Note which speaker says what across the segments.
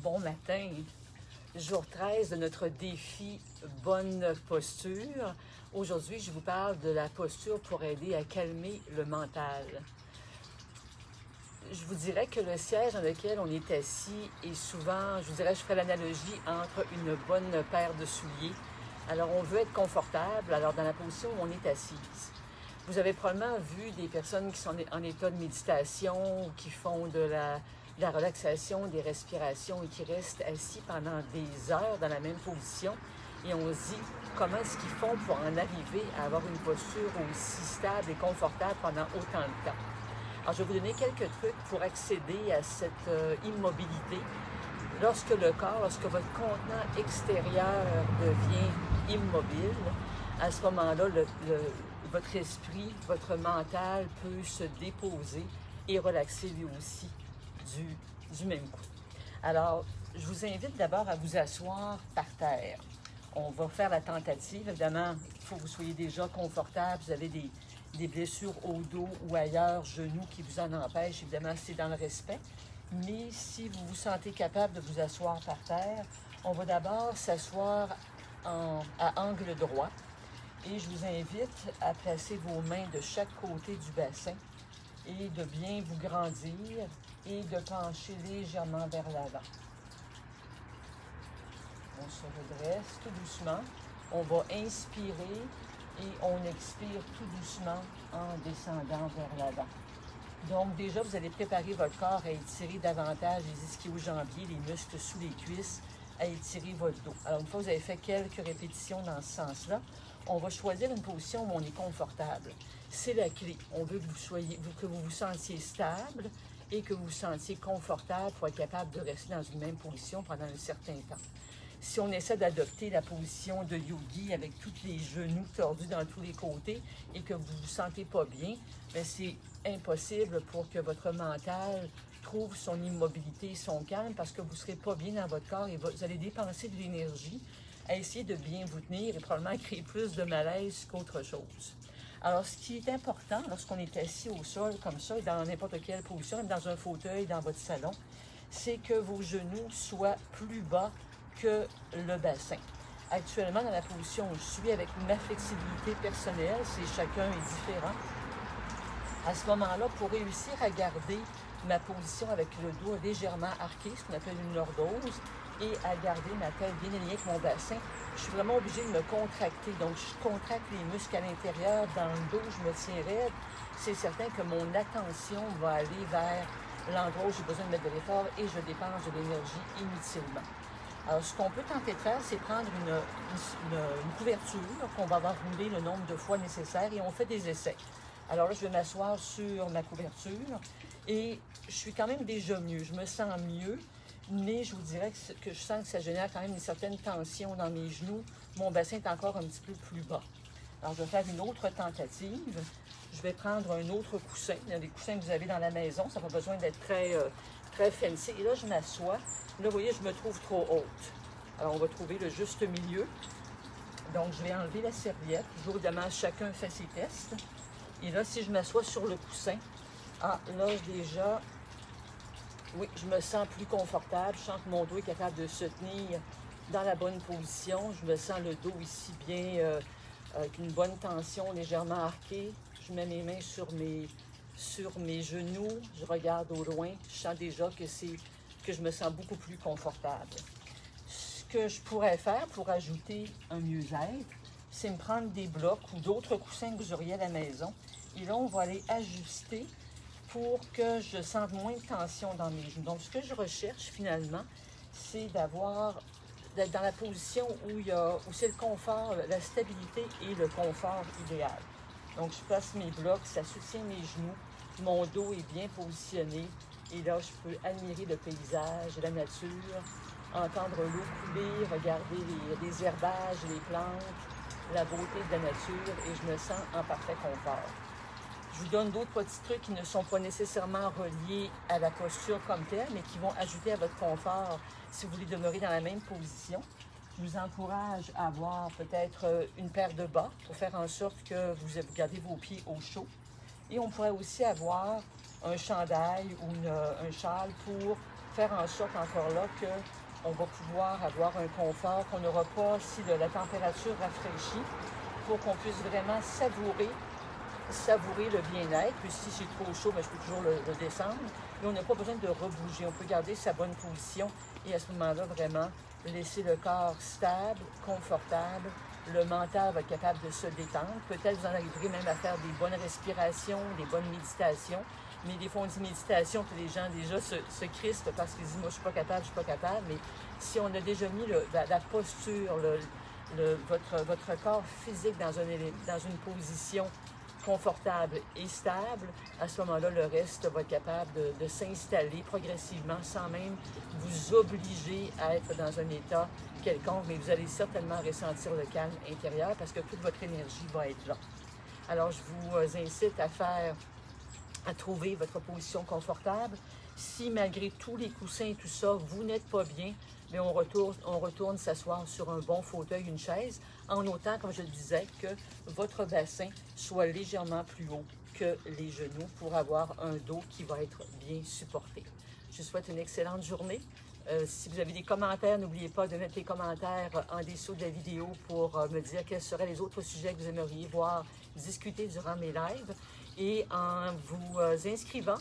Speaker 1: Bon matin, jour 13 de notre défi Bonne posture. Aujourd'hui, je vous parle de la posture pour aider à calmer le mental. Je vous dirais que le siège dans lequel on est assis est souvent, je vous dirais, je ferai l'analogie entre une bonne paire de souliers. Alors, on veut être confortable, alors dans la position où on est assise. Vous avez probablement vu des personnes qui sont en état de méditation ou qui font de la relaxation, des respirations et qui restent assis pendant des heures dans la même position. Et on se dit comment est-ce qu'ils font pour en arriver à avoir une posture aussi stable et confortable pendant autant de temps. Alors, je vais vous donner quelques trucs pour accéder à cette immobilité. Lorsque le corps, lorsque votre contenant extérieur devient immobile, à ce moment-là, votre esprit, votre mental peut se déposer et relaxer lui aussi du même coup. Alors, je vous invite d'abord à vous asseoir par terre. On va faire la tentative. Évidemment, il faut que vous soyez déjà confortable. Vous avez des blessures au dos ou ailleurs, genoux qui vous en empêchent. Évidemment, c'est dans le respect. Mais si vous vous sentez capable de vous asseoir par terre, on va d'abord s'asseoir à angle droit. Et je vous invite à placer vos mains de chaque côté du bassin et de bien vous grandir et de pencher légèrement vers l'avant. On se redresse tout doucement. On va inspirer et on expire tout doucement en descendant vers l'avant. Donc déjà, vous allez préparer votre corps à étirer davantage les ischio-jambiers, les muscles sous les cuisses, à étirer votre dos. Alors, une fois que vous avez fait quelques répétitions dans ce sens-là, on va choisir une position où on est confortable. C'est la clé. On veut que vous vous sentiez stable et que vous vous sentiez confortable pour être capable de rester dans une même position pendant un certain temps. Si on essaie d'adopter la position de yogi avec tous les genoux tordus dans tous les côtés et que vous ne vous sentez pas bien, c'est impossible pour que votre mental trouve son immobilité, son calme, parce que vous ne serez pas bien dans votre corps et vous allez dépenser de l'énergie à essayer de bien vous tenir et probablement créer plus de malaise qu'autre chose. Alors, ce qui est important lorsqu'on est assis au sol comme ça, dans n'importe quelle position, même dans un fauteuil, dans votre salon, c'est que vos genoux soient plus bas que le bassin. Actuellement, dans la position où je suis, avec ma flexibilité personnelle, chacun est différent. À ce moment-là, pour réussir à garder ma position avec le dos légèrement arqué, ce qu'on appelle une lordose, et à garder ma tête bien alignée avec mon bassin, je suis vraiment obligée de me contracter. Donc, je contracte les muscles à l'intérieur, dans le dos, je me tiens raide. C'est certain que mon attention va aller vers l'endroit où j'ai besoin de mettre de l'effort et je dépense de l'énergie inutilement. Alors, ce qu'on peut tenter de faire, c'est prendre une couverture qu'on va avoir roulée le nombre de fois nécessaire et on fait des essais. Alors là, je vais m'asseoir sur ma couverture et je suis quand même déjà mieux. Je me sens mieux, mais je vous dirais que je sens que ça génère quand même une certaine tension dans mes genoux. Mon bassin est encore un petit peu plus bas. Alors, je vais faire une autre tentative. Je vais prendre un autre coussin. Il y a des coussins que vous avez dans la maison. Ça n'a pas besoin d'être très fancy. Et là, je m'assois. Là, vous voyez, je me trouve trop haute. Alors, on va trouver le juste milieu. Donc, je vais enlever la serviette. Toujours, évidemment, chacun fait ses tests. Et là, si je m'assois sur le coussin, là, déjà, oui, je me sens plus confortable. Je sens que mon dos est capable de se tenir dans la bonne position. Je me sens le dos ici bien, avec une bonne tension, légèrement arquée. Je mets mes mains sur mes genoux. Je regarde au loin. Je sens déjà que je me sens beaucoup plus confortable. Ce que je pourrais faire pour ajouter un mieux-être, c'est me prendre des blocs ou d'autres coussins que vous auriez à la maison. Et là, on va aller ajuster pour que je sente moins de tension dans mes genoux. Donc, ce que je recherche finalement, c'est d'être dans la position où c'est le confort, la stabilité et le confort idéal. Donc, je place mes blocs, ça soutient mes genoux, mon dos est bien positionné. Et là, je peux admirer le paysage, la nature, entendre l'eau couler, regarder les herbages, les plantes, la beauté de la nature et je me sens en parfait confort. Je vous donne d'autres petits trucs qui ne sont pas nécessairement reliés à la posture comme telle, mais qui vont ajouter à votre confort si vous voulez demeurer dans la même position. Je vous encourage à avoir peut-être une paire de bas pour faire en sorte que vous gardez vos pieds au chaud. Et on pourrait aussi avoir un chandail ou un châle pour faire en sorte encore là qu'on va pouvoir avoir un confort, qu'on n'aura pas si la température rafraîchit, pour qu'on puisse vraiment savourer le bien-être. Puis si c'est trop chaud, bien, je peux toujours le descendre. Et on n'a pas besoin de rebouger. On peut garder sa bonne position et à ce moment-là, vraiment, laisser le corps stable, confortable. Le mental va être capable de se détendre. Peut-être vous en arriverez même à faire des bonnes respirations, des bonnes méditations. Mais des fois, on dit méditation, puis les gens déjà se crispent parce qu'ils disent « moi, je suis pas capable, je suis pas capable ». Mais si on a déjà mis la posture, votre corps physique dans une position confortable et stable, à ce moment-là, le reste va être capable de s'installer progressivement sans même vous obliger à être dans un état quelconque, mais vous allez certainement ressentir le calme intérieur parce que toute votre énergie va être là. Alors, je vous incite à trouver votre position confortable. Si malgré tous les coussins et tout ça, vous n'êtes pas bien, mais on retourne s'asseoir sur un bon fauteuil, une chaise, en autant, comme je le disais, que votre bassin soit légèrement plus haut que les genoux pour avoir un dos qui va être bien supporté. Je vous souhaite une excellente journée. Si vous avez des commentaires, n'oubliez pas de mettre les commentaires en dessous de la vidéo pour me dire quels seraient les autres sujets que vous aimeriez voir discuter durant mes lives. Et en vous inscrivant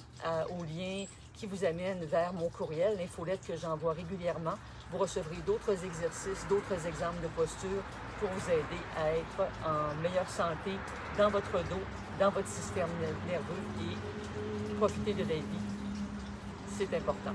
Speaker 1: au lien qui vous amène vers mon courriel, l'infolette que j'envoie régulièrement, vous recevrez d'autres exercices, d'autres exemples de posture pour vous aider à être en meilleure santé dans votre dos, dans votre système nerveux et profiter de la vie. C'est important.